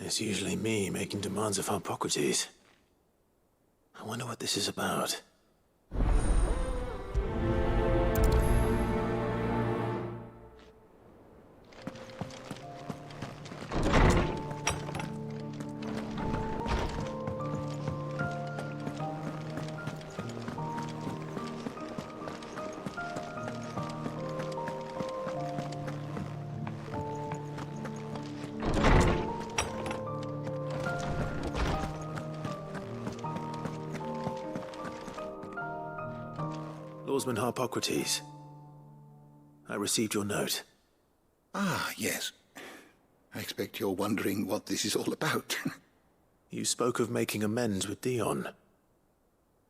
It's usually me making demands of Hippocrates. I wonder what this is about. Lawsman Hippocrates. I received your note. Ah, yes. I expect you're wondering what this is all about. You spoke of making amends with Dion,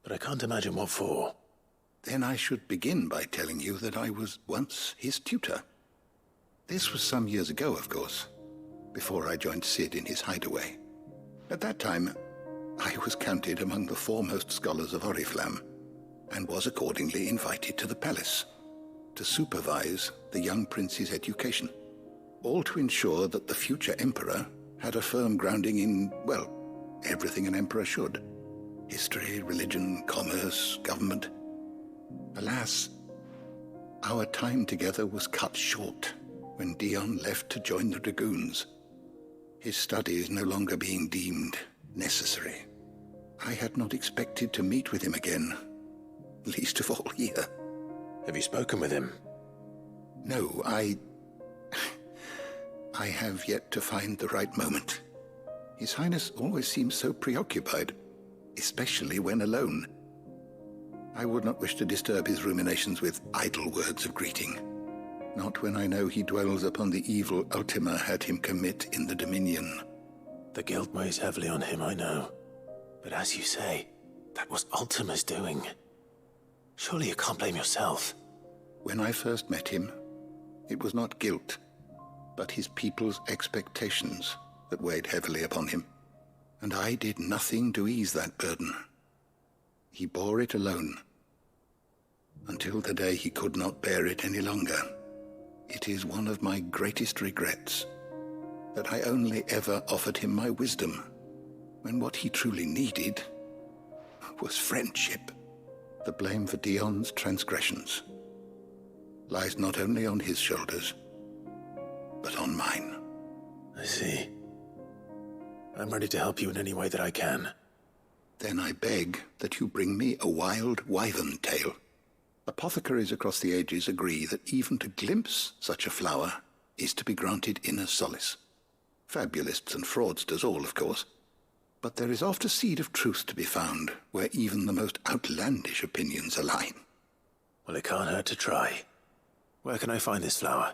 but I can't imagine what for. Then I should begin by telling you that I was once his tutor. This was some years ago, of course, before I joined Sid in his hideaway. At that time, I was counted among the foremost scholars of Oriflamme, and was accordingly invited to the palace to supervise the young prince's education, all to ensure that the future emperor had a firm grounding in, well, everything an emperor should. History, religion, commerce, government. Alas, our time together was cut short when Dion left to join the Dragoons, his studies no longer being deemed necessary. I had not expected to meet with him again, least of all here. Have you spoken with him? No, I have yet to find the right moment. His Highness always seems so preoccupied, especially when alone. I would not wish to disturb his ruminations with idle words of greeting, not when I know he dwells upon the evil Ultima had him commit in the Dominion. The guilt weighs heavily on him, I know. But as you say, that was Ultima's doing. Surely you can't blame yourself. When I first met him, it was not guilt, but his people's expectations that weighed heavily upon him. And I did nothing to ease that burden. He bore it alone, until the day he could not bear it any longer. It is one of my greatest regrets that I only ever offered him my wisdom, when what he truly needed was friendship. The blame for Dion's transgressions lies not only on his shoulders, but on mine. I see. I'm ready to help you in any way that I can. Then I beg that you bring me a wild wyvern tail. Apothecaries across the ages agree that even to glimpse such a flower is to be granted inner solace. Fabulists and fraudsters all, of course. But there is oft a seed of truth to be found where even the most outlandish opinions align. Well, it can't hurt to try. Where can I find this flower?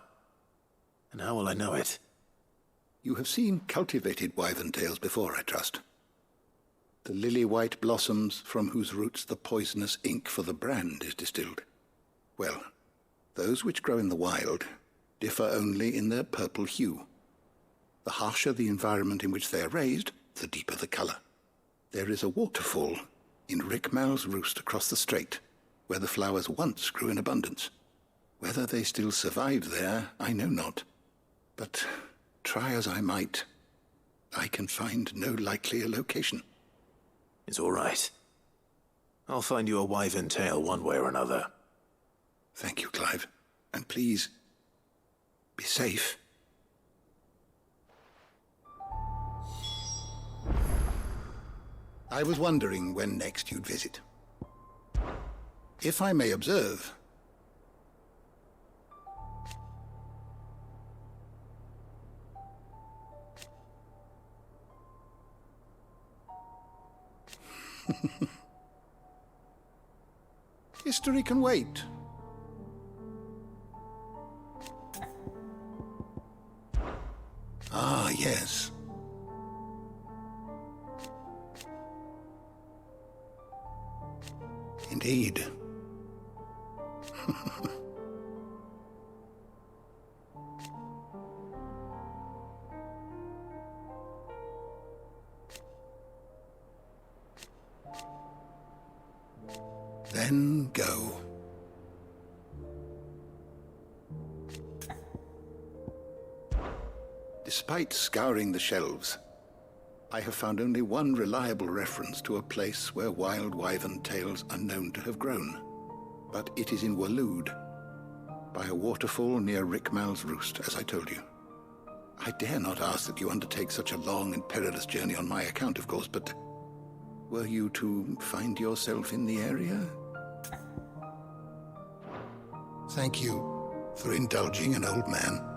And how will I know it? You have seen cultivated wyvern tails before, I trust. The lily-white blossoms from whose roots the poisonous ink for the brand is distilled. Well, those which grow in the wild differ only in their purple hue. The harsher the environment in which they are raised, the deeper the color. There is a waterfall in Rickmal's roost across the strait, where the flowers once grew in abundance. Whether they still survive there, I know not. But try as I might, I can find no likelier location. It's all right. I'll find you a wyvern tail one way or another. Thank you, Clive. And please, be safe. I was wondering when next you'd visit. If I may observe, history can wait. Ah, yes. Indeed. Then go. Despite scouring the shelves, I have found only one reliable reference to a place where wild wyvern tails are known to have grown. But it is in Waloed, by a waterfall near Rickmal's Roost, as I told you. I dare not ask that you undertake such a long and perilous journey on my account, of course, but were you to find yourself in the area? Thank you for indulging an old man.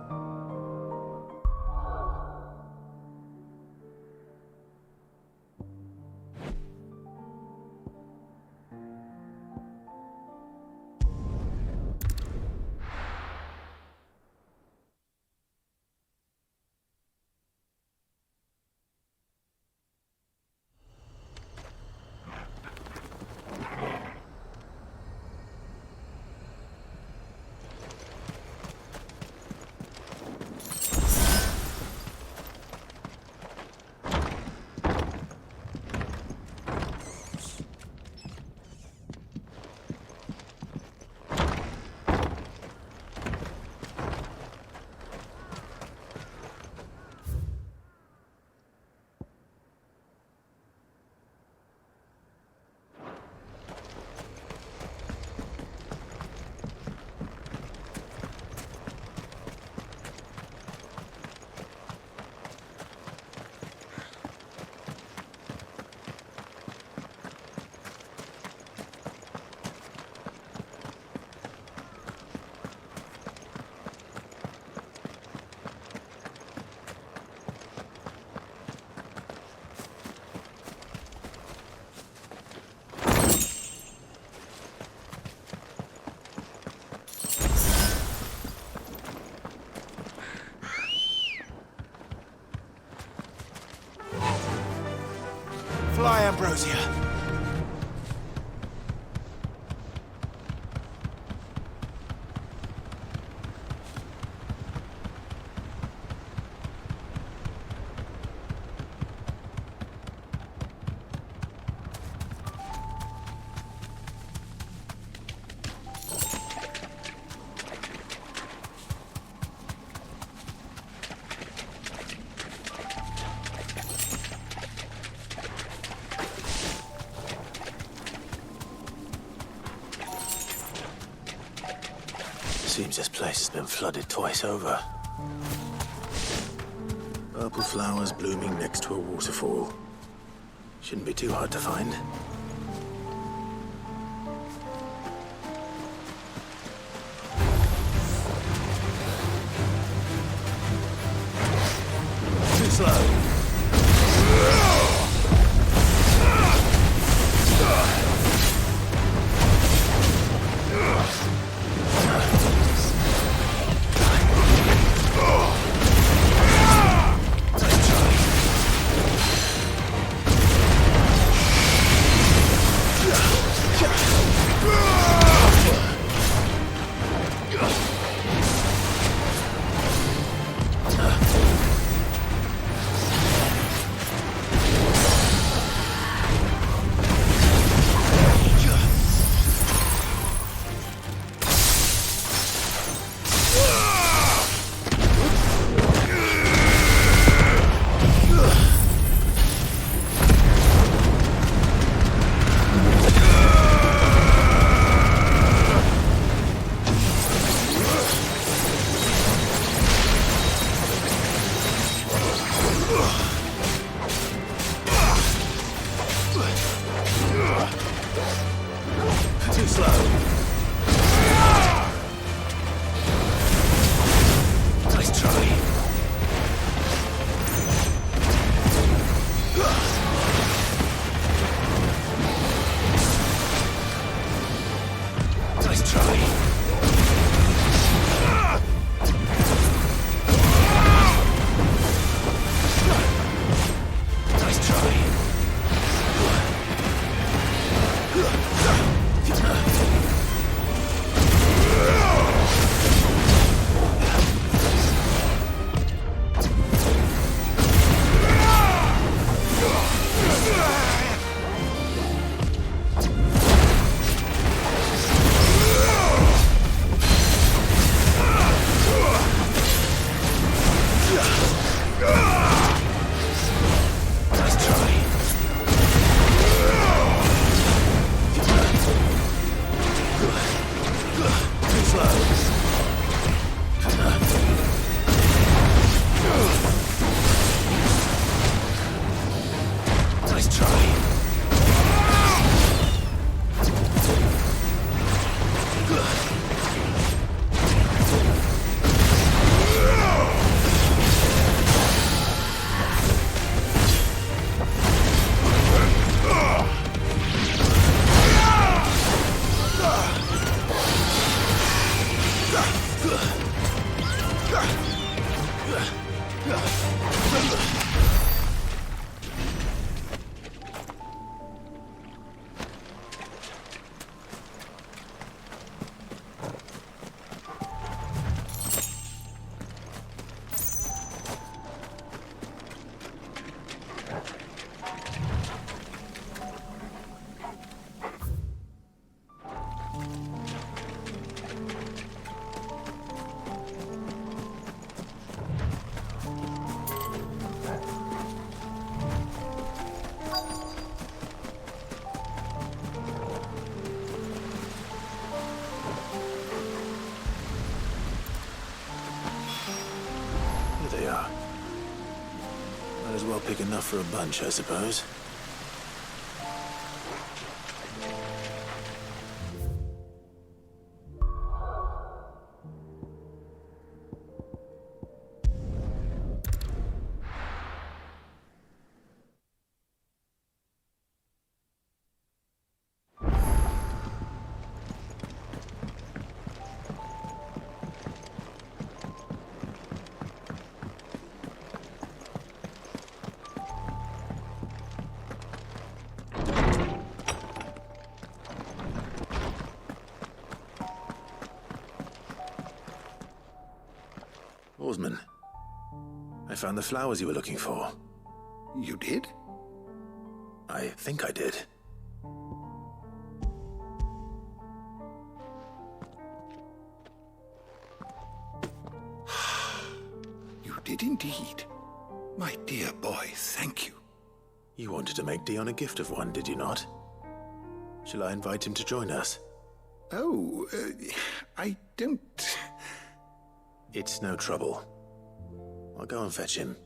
Fly, Ambrosia. Seems this place has been flooded twice over. Purple flowers blooming next to a waterfall. Shouldn't be too hard to find. Too slow. Too slow. Nice try. Nice try. Pick enough for a bunch, I suppose. Oarsman, I found the flowers you were looking for. You did? I think I did. You did indeed. My dear boy, thank you. You wanted to make Dion a gift of one, did you not? Shall I invite him to join us? Oh, I don't... It's no trouble. I'll go and fetch him.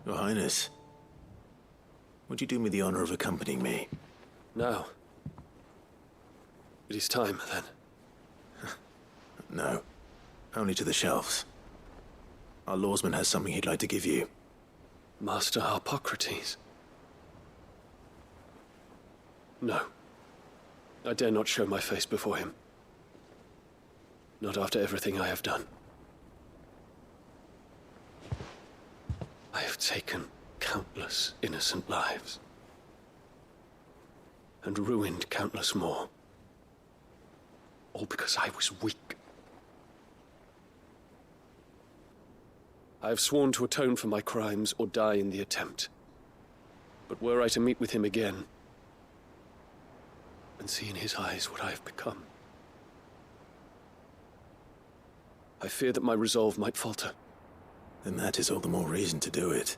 Your Highness, would you do me the honor of accompanying me? Now. It is time, then. No. Only to the shelves. Our lawsman has something he'd like to give you. Master Harpocrates. No. I dare not show my face before him. Not after everything I have done. I have taken countless innocent lives. And ruined countless more. All because I was weak. I have sworn to atone for my crimes or die in the attempt. But were I to meet with him again, and see in his eyes what I have become, I fear that my resolve might falter. Then that is all the more reason to do it.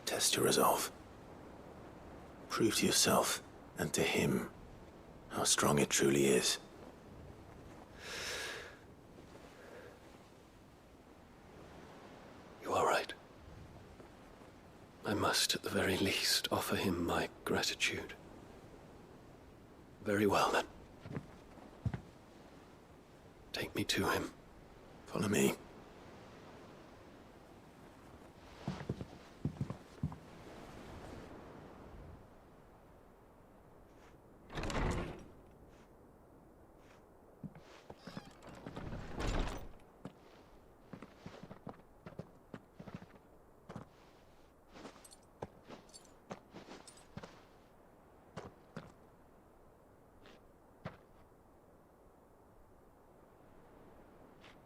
Test your resolve. Prove to yourself, and to him, how strong it truly is. You are right. I must, at the very least, offer him my gratitude. Very well, then. Take me to him. Follow me.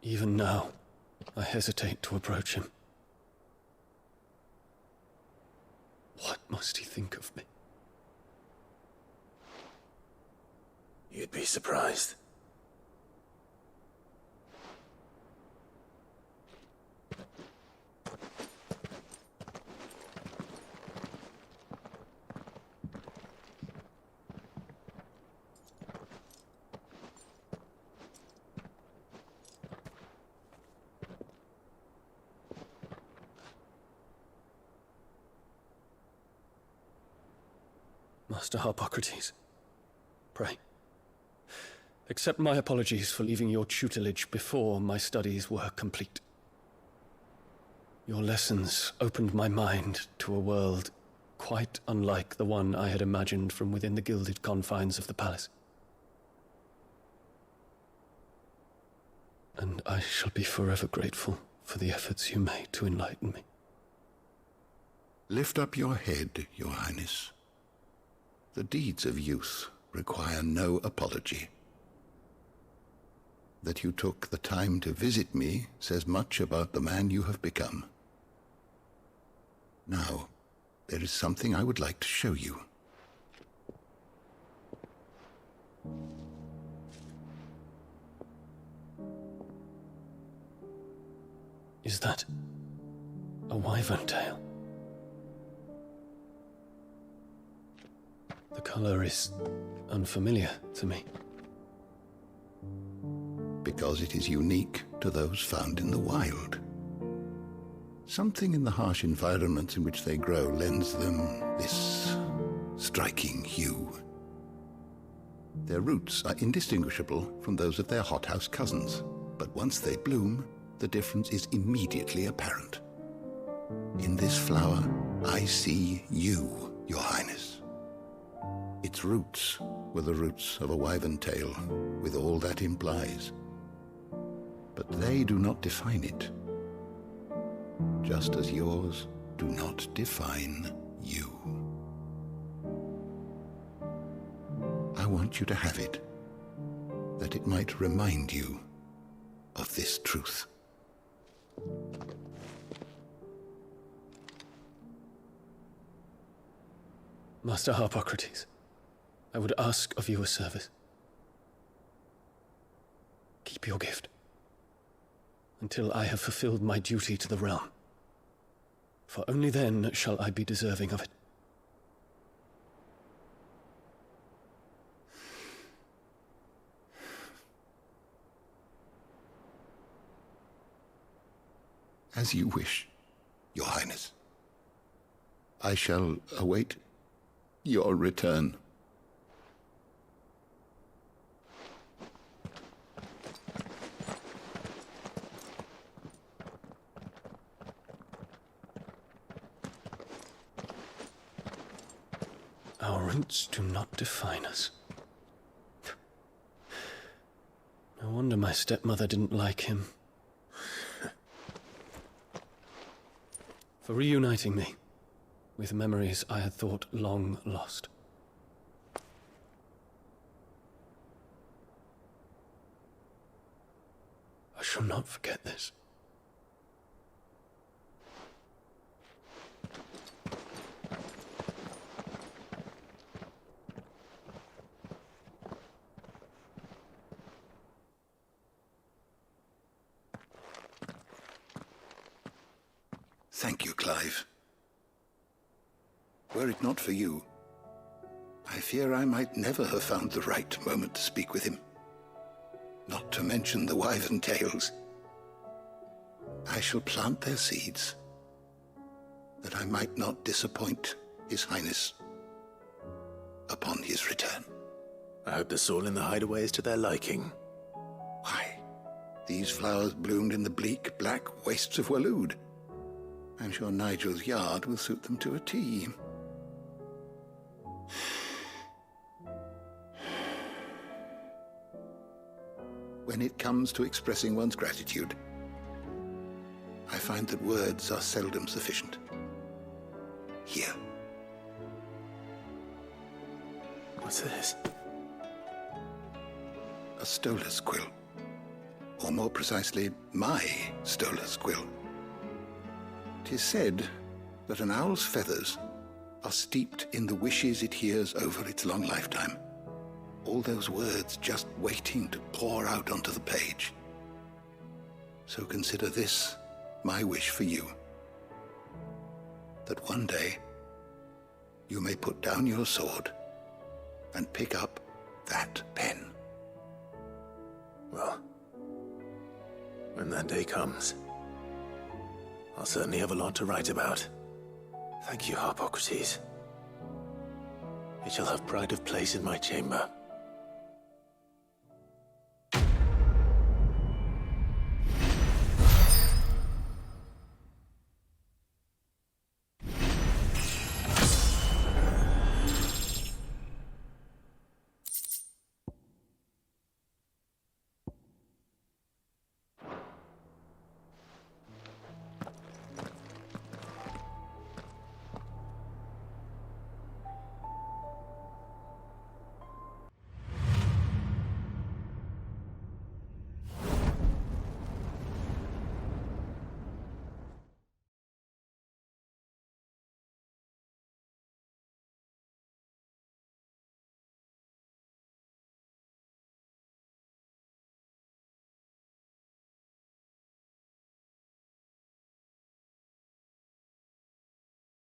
Even now, I hesitate to approach him. What must he think of me? You'd be surprised. Master Harpocrates, pray, accept my apologies for leaving your tutelage before my studies were complete. Your lessons opened my mind to a world quite unlike the one I had imagined from within the gilded confines of the palace. And I shall be forever grateful for the efforts you made to enlighten me. Lift up your head, Your Highness. The deeds of youth require no apology. That you took the time to visit me says much about the man you have become. Now, there is something I would like to show you. Is that a wyvern tail? The color is unfamiliar to me. Because it is unique to those found in the wild. Something in the harsh environments in which they grow lends them this striking hue. Their roots are indistinguishable from those of their hothouse cousins, but once they bloom, the difference is immediately apparent. In this flower, I see you, Your Highness. Its roots were the roots of a wyvern tail, with all that implies. But they do not define it, just as yours do not define you. I want you to have it, that it might remind you of this truth. Master Harpocrates, I would ask of you a service. Keep your gift until I have fulfilled my duty to the realm, for only then shall I be deserving of it. As you wish, Your Highness. I shall await your return. Our roots do not define us. No wonder my stepmother didn't like him. For reuniting me with memories I had thought long lost. I shall not forget this. Thank you, Clive. Were it not for you, I fear I might never have found the right moment to speak with him. Not to mention the wyvern tales. I shall plant their seeds, that I might not disappoint His Highness upon his return. I hope the soil in the hideaway is to their liking. Why, these flowers bloomed in the bleak, black wastes of Waloed. I'm sure Nigel's yard will suit them to a T. When it comes to expressing one's gratitude, I find that words are seldom sufficient. Here. What's this? A stolas quill. Or more precisely, my stolas quill. 'Tis said that an owl's feathers are steeped in the wishes it hears over its long lifetime. All those words just waiting to pour out onto the page. So consider this my wish for you. That one day you may put down your sword and pick up that pen. Well, when that day comes, I'll certainly have a lot to write about. Thank you, Harpocrates. It shall have pride of place in my chamber.